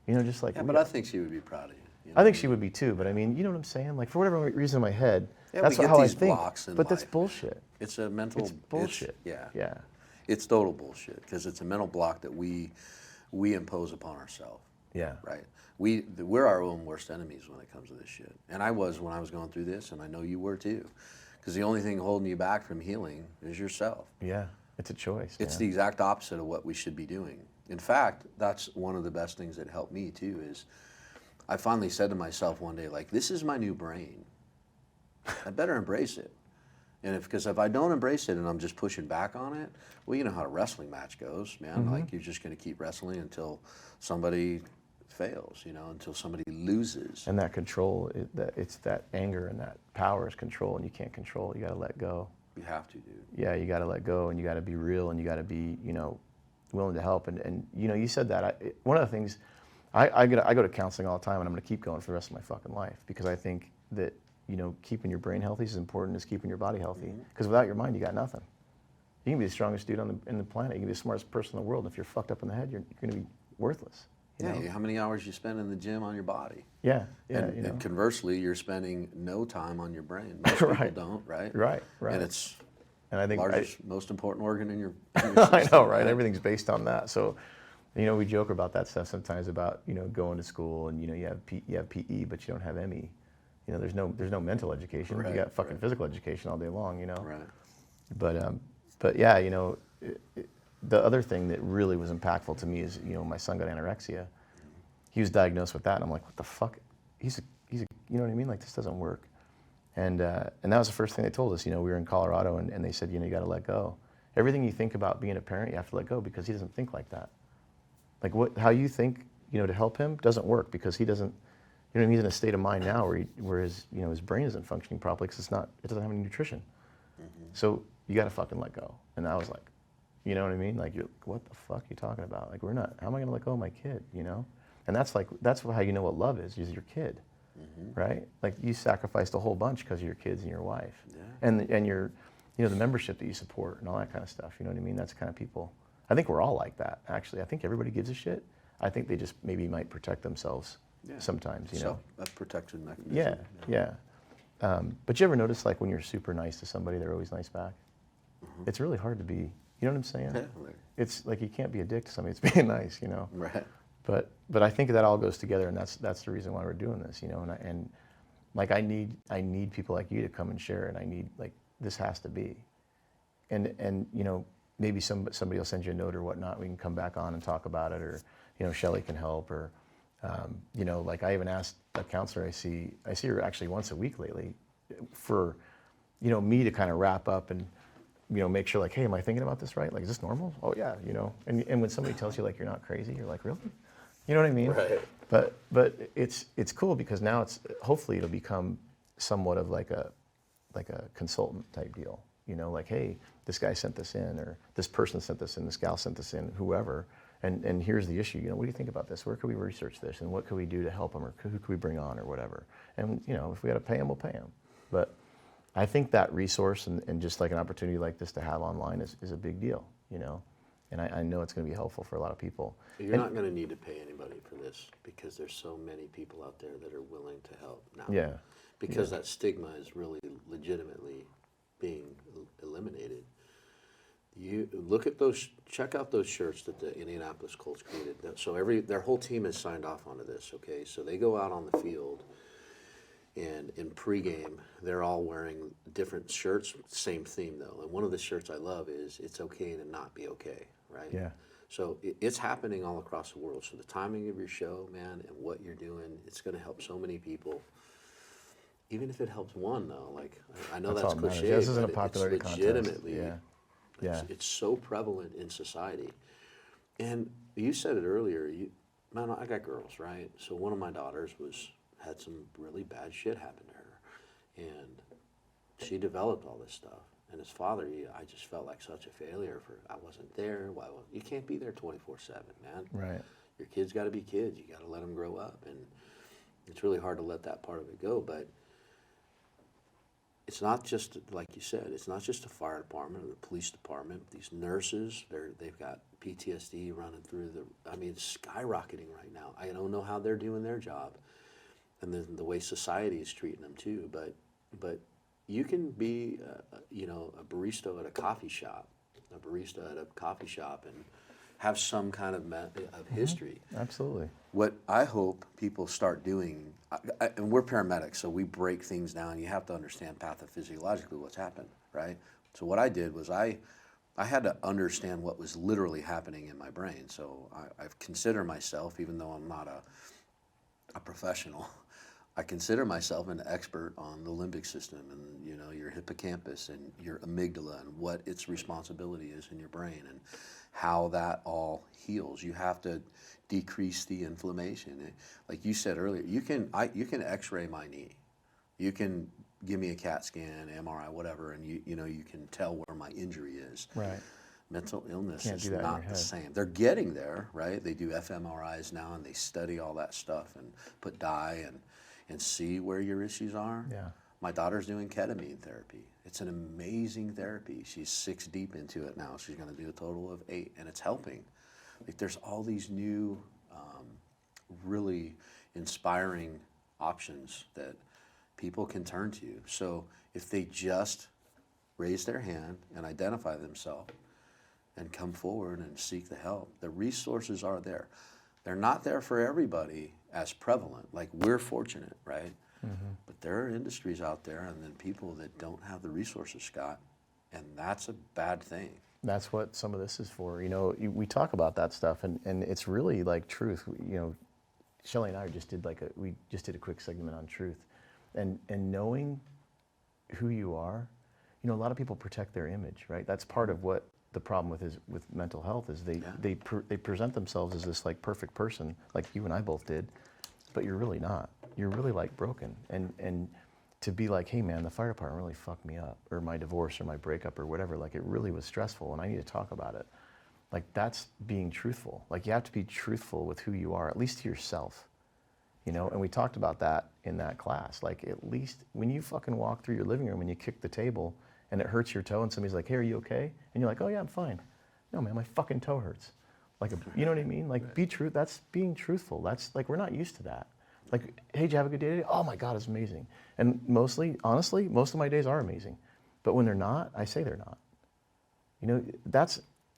You know, just like... Yeah, but I think she would be proud of you. You know? I think she would be too, but I mean, you know what I'm saying? Like, for whatever reason in my head, that's how I think. Blocks in but life, that's bullshit. It's a mental... It's bullshit. Yeah. It's total bullshit, because it's a mental block that we impose upon ourselves. Yeah. Right? We're our own worst enemies when it comes to this shit. And I was when I was going through this, and I know you were too. Because the only thing holding you back from healing is yourself. Yeah, it's a choice. It's the exact opposite of what we should be doing. In fact, that's one of the best things that helped me too, is I finally said to myself one day, like, this is my new brain. I better embrace it. And because if I don't embrace it and I'm just pushing back on it, well, you know how a wrestling match goes, man. Mm-hmm. Like, you're just going to keep wrestling until somebody fails, you know, until somebody loses. And that control, it's that anger and that power is control, and you can't control. You got to let go. You have to, dude. Yeah, you got to let go, and you got to be real, and you got to be, you know, willing to help. And you know, you said that. One of the things, I go to counseling all the time, and I'm going to keep going for the rest of my fucking life, because I think that, you know, keeping your brain healthy is as important as keeping your body healthy. Because without your mind, you got nothing. You can be the strongest dude in the planet. You can be the smartest person in the world. And if you're fucked up in the head, you're going to be worthless. You know? How many hours you spend in the gym on your body? Yeah. And, you know. And conversely, you're spending no time on your brain. Most people don't, right? Right. And it's I think most important organ in your system, I know, right? Everything's based on that. So, you know, we joke about that stuff sometimes about, you know, going to school and, you know, you have PE, but you don't have ME. You know, there's no mental education. Right, you got fucking physical education all day long, you know. Right. But yeah, you know, the other thing that really was impactful to me is, you know, my son got anorexia. He was diagnosed with that, and I'm like, what the fuck? He's a, you know what I mean? Like, this doesn't work. And that was the first thing they told us. You know, we were in Colorado, and they said, you know, you got to let go. Everything you think about being a parent, you have to let go, because he doesn't think like that. Like, how you think, you know, to help him doesn't work, because he doesn't. You know, he's in a state of mind now where his, you know, his brain isn't functioning properly because it doesn't have any nutrition. Mm-hmm. So you got to fucking let go. And I was like, you know what I mean? Like, what the fuck are you talking about? Like, how am I going to let go of my kid, you know? And that's how you know what love is your kid, right? Like, you sacrificed a whole bunch because of your kids and your wife. Yeah. And your, you know, the membership that you support and all that kind of stuff, you know what I mean? That's the kind of people. I think we're all like that, actually. I think everybody gives a shit I think they just maybe might protect themselves sometimes, you know. So a protection mechanism. Yeah. But you ever notice, like, when you're super nice to somebody, they're always nice back? It's really hard to be, you know what I'm saying? Yeah. It's like you can't be a dick to somebody that's being nice, you know? Right. But I think that all goes together, and that's the reason why we're doing this, you know. And like I need people like you to come and share, and I need, like, this has to be, and you know, maybe somebody will send you a note or whatnot. We can come back on and talk about it, or you know, Shelly can help, or you know, like I even asked a counselor I see her actually once a week lately, for you know, me to kind of wrap up and you know, make sure, like, hey, am I thinking about this right? Like, is this normal? Oh yeah, you know. And when somebody tells you, like, you're not crazy, you're like, really? You know what I mean? Right. But it's cool because now hopefully it'll become somewhat of like a consultant type deal. You know, like, hey, this guy sent this in, or this person sent this in, this gal sent this in, whoever, and here's the issue. You know, what do you think about this? Where could we research this, and what could we do to help them, or who could we bring on, or whatever? And you know, if we got to pay them, we'll pay them. But I think that resource and just like an opportunity like this to have online is a big deal. You know. And I know it's going to be helpful for a lot of people. You're not going to need to pay anybody for this because there's so many people out there that are willing to help now. Yeah. Because that stigma is really legitimately being eliminated. You look at those, check out those shirts that the Indianapolis Colts created. So their whole team has signed off onto this, okay? So they go out on the field, and in pregame, they're all wearing different shirts, same theme though. And one of the shirts I love is "It's okay to not be okay," right? Yeah. So it's happening all across the world. So the timing of your show, man, and what you're doing, it's going to help so many people. Even if it helps one, though, like I know that's all that matters. cliche, Yeah, this isn't a but popularity it's contest. legitimately, Yeah. it's so prevalent in society. And you said it earlier, man, I got girls, right? So one of my daughters had some really bad shit happen to her, and she developed all this stuff. And as father, I just felt like such a failure I wasn't there. You can't be there 24/7, man. Right. Your kids got to be kids. You got to let them grow up, and it's really hard to let that part of it go. But it's not just, like you said, it's not just the fire department or the police department. These nurses, they've got PTSD running through it's skyrocketing right now. I don't know how they're doing their job, and then the way society is treating them too. But you can be, a barista at a coffee shop, and have some kind of history. Absolutely. What I hope people start doing, and we're paramedics, so we break things down. You have to understand pathophysiologically what's happened, right? So what I did was I had to understand what was literally happening in my brain. So I consider myself, even though I'm not a professional, I consider myself an expert on the limbic system and your hippocampus and your amygdala and what its responsibility is in your brain and how that all heals. You have to decrease the inflammation. Like you said earlier, you can X-ray my knee. You can give me a CAT scan, MRI, whatever, and you can tell where my injury is. Right. Mental illness Can't is do that in not your the head. same. They're getting there, right? They do fMRIs now and they study all that stuff and put dye and see where your issues are. Yeah. My daughter's doing ketamine therapy. It's an amazing therapy. She's 6 deep into it now. She's going to do a total of 8, and it's helping. Like there's all these new, really inspiring options that people can turn to. So if they just raise their hand and identify themselves and come forward and seek the help, the resources are there. They're not there for everybody as prevalent. Like we're fortunate, right? Mm-hmm. But there are industries out there and then people that don't have the resources, Scott, and that's a bad thing. That's what some of this is for. We talk about that stuff, and it's really like truth. Shelly and I just did a quick segment on truth, and knowing who you are. A lot of people protect their image, right? That's part of what the problem with mental health is. They present themselves as this like perfect person, like you and I both did, but you're really not. You're really like broken, and to be like, hey man, the fire department really fucked me up, or my divorce or my breakup or whatever, like it really was stressful and I need to talk about it. Like that's being truthful. Like you have to be truthful with who you are, at least to yourself, and we talked about that in that class. Like at least when you fucking walk through your living room and you kick the table and it hurts your toe and somebody's like, hey, are you okay? And you're like, oh yeah, I'm fine. No man, my fucking toe hurts. Like, you know what I mean? Like, be true. That's being truthful. That's like, we're not used to that. Like, hey, did you have a good day today? Oh my God, it's amazing. And mostly, honestly, most of my days are amazing. But when they're not, I say they're not. You know,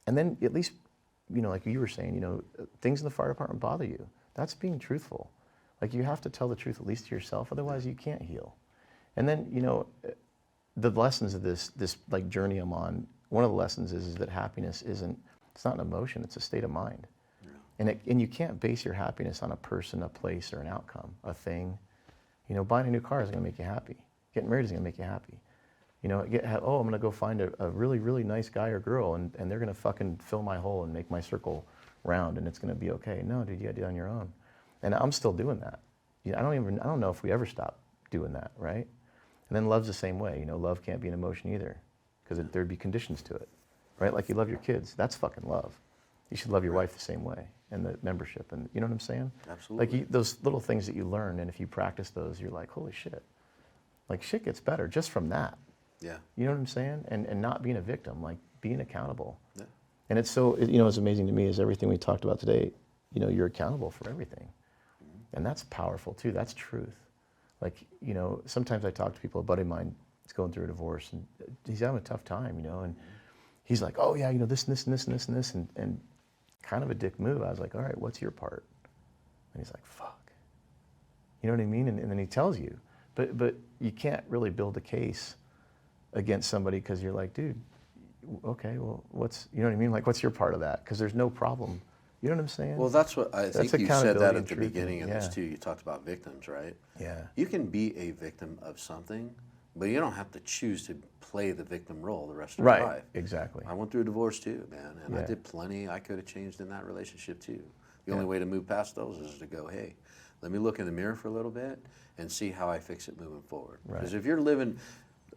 and then at least, you know, like you were saying, you know, things in the fire department bother you. That's being truthful. Like, you have to tell the truth at least to yourself, otherwise you can't heal. And then, you know, the lessons of this like journey I'm on, one of the lessons is that happiness it's not an emotion, it's a state of mind. Yeah. And you can't base your happiness on a person, a place, or an outcome, a thing. You know, buying a new car is gonna make you happy. Getting married is gonna make you happy. You know, I'm gonna go find a really, really nice guy or girl and they're gonna fucking fill my hole and make my circle round and it's gonna be okay. No, dude, you gotta do it on your own. And I'm still doing that. You know, I don't know if we ever stop doing that, right? And then love's the same way. You know, love can't be an emotion either because there'd be conditions to it, right? Like you love your kids, that's fucking love. You should love your wife the same way and the membership and you know what I'm saying? Absolutely. Like those little things that you learn and if you practice those, you're like, holy shit. Like shit gets better just from that. Yeah. You know what I'm saying? And not being a victim, like being accountable. Yeah. And it's so, you know, what's amazing to me is everything we talked about today, you know, you're accountable for everything. And that's powerful too, that's truth. Like, you know, sometimes I talk to people, a buddy of mine is going through a divorce and he's having a tough time, you know, and he's like, oh yeah, you know, this and this and this and this and this, and kind of a dick move. I was like, all right, what's your part? And he's like, fuck. You know what I mean? And then he tells you, but you can't really build a case against somebody because you're like, dude, okay, well, you know what I mean? Like, what's your part of that? Because there's no problem. You know what I'm saying? Well, that's what I think you said that at the beginning of this yeah. too. You talked about victims, right? Yeah. You can be a victim of something, but you don't have to choose to play the victim role the rest of your life. Right, exactly. I went through a divorce too, man, and I Yeah. did plenty I could have changed in that relationship too. The only way to move past those is to go, hey, let me look in the mirror for a little bit and see how I fix it moving forward. Because if you're living,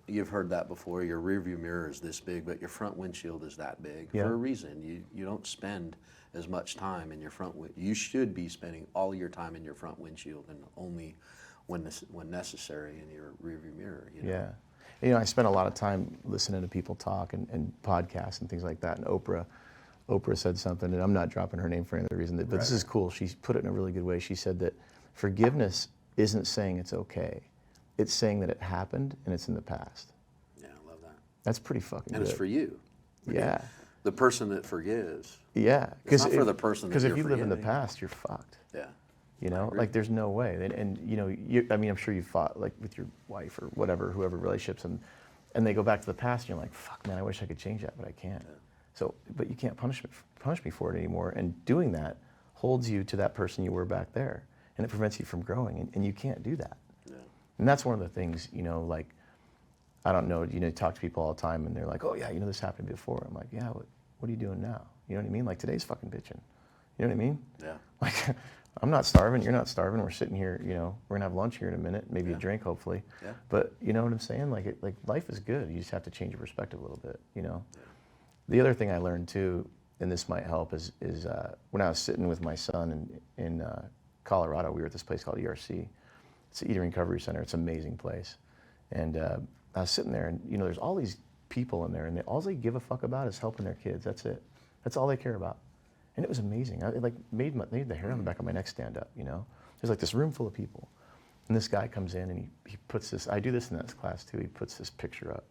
you've heard that before, your rearview mirror is this big, but your front windshield is that big for a reason. You don't spend as much time in your front you should be spending all your time in your front windshield and only when necessary in your rearview mirror. You know? Yeah. You know, I spent a lot of time listening to people talk and podcasts and things like that. And Oprah said something, and I'm not dropping her name for any other reason, but this is cool. She put it in a really good way. She said that forgiveness isn't saying it's okay. It's saying that it happened and it's in the past. Yeah, I love that. That's pretty fucking good. And it's for you. Yeah. The person that forgives. Yeah. It's not for the person that Because if you're you live in the forgiving. past, you're fucked. Yeah. You know, like there's no way. And you know, I mean, I'm sure you fought like with your wife or whatever, whoever relationships, and they go back to the past, and you're like, fuck, man, I wish I could change that, but I can't. Yeah. So, but you can't punish me for it anymore. And doing that holds you to that person you were back there, and it prevents you from growing. And you can't do that. Yeah. And that's one of the things, you know, like, I don't know, you know, you talk to people all the time, and they're like, oh yeah, you know, this happened before. I'm like, yeah, what are you doing now? You know what I mean? Like today's fucking bitching. You know what I mean? Yeah. Like, I'm not starving, you're not starving, we're sitting here, you know, we're gonna have lunch here in a minute, maybe a drink hopefully. Yeah. But you know what I'm saying? Like life is good, you just have to change your perspective a little bit, you know? Yeah. The other thing I learned too, and this might help, is when I was sitting with my son in Colorado, we were at this place called ERC. It's an eating recovery center, it's an amazing place. And I was sitting there and, you know, there's all these people in there and all they give a fuck about is helping their kids, that's it. That's all they care about. And it was amazing. It like made the hair on the back of my neck stand up, you know? There's like this room full of people. And this guy comes in and he puts this, I do this in this class too, he puts this picture up.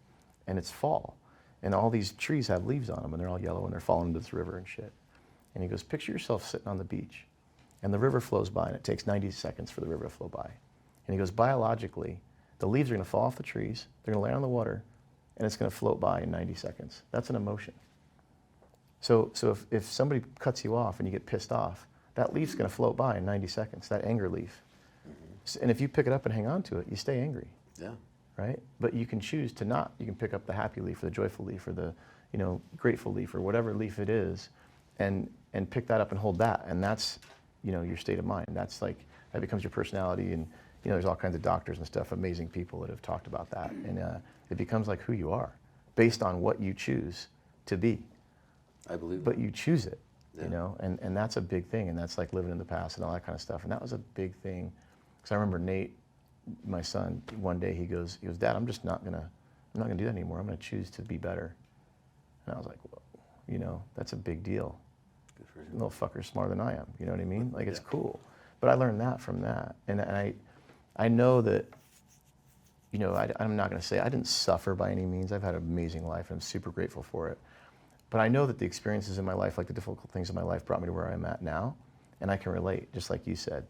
And it's fall. And all these trees have leaves on them and they're all yellow and they're falling into this river and shit. And he goes, picture yourself sitting on the beach and the river flows by and it takes 90 seconds for the river to flow by. And he goes, biologically, the leaves are gonna fall off the trees, they're gonna land on the water, and it's gonna float by in 90 seconds. That's an emotion. So if somebody cuts you off and you get pissed off, that leaf's gonna float by in 90 seconds, that anger leaf. And if you pick it up and hang on to it, you stay angry. Yeah. Right? But you can choose to not. You can pick up the happy leaf or the joyful leaf or the, you know, grateful leaf or whatever leaf it is and pick that up and hold that. And that's, you know, your state of mind. That's like, that becomes your personality. And, you know, there's all kinds of doctors and stuff, amazing people that have talked about that. And it becomes like who you are based on what you choose to be. I believe but you choose it, you know, and that's a big thing, and that's like living in the past and all that kind of stuff. And that was a big thing, because I remember Nate, my son, one day he goes, Dad, I'm not gonna do that anymore. I'm gonna choose to be better. And I was like, well, you know, that's a big deal. little fucker's smarter than I am. You know what I mean? Like, it's cool. But I learned that from that. And I know that, you know, I'm not going to say I didn't suffer by any means. I've had an amazing life, and I'm super grateful for it. But I know that the experiences in my life, like the difficult things in my life, brought me to where I'm at now. And I can relate, just like you said.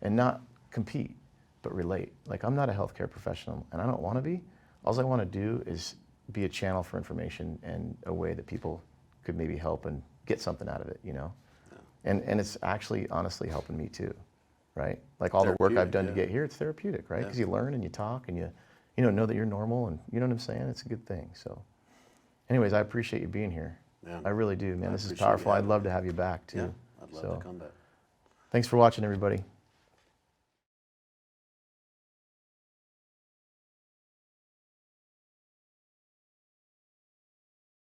And not compete, but relate. Like, I'm not a healthcare professional, and I don't want to be. All I want to do is be a channel for information and a way that people could maybe help and get something out of it, you know? Yeah. And it's actually, honestly, helping me too, right? Like, all the work I've done to get here, it's therapeutic, right? Because you learn and you talk and you know that you're normal, and you know what I'm saying? It's a good thing. So anyways, I appreciate you being here. Yeah. I really do, man. This is powerful. I'd love to have you back too. Yeah, I'd love to come back. Thanks for watching, everybody.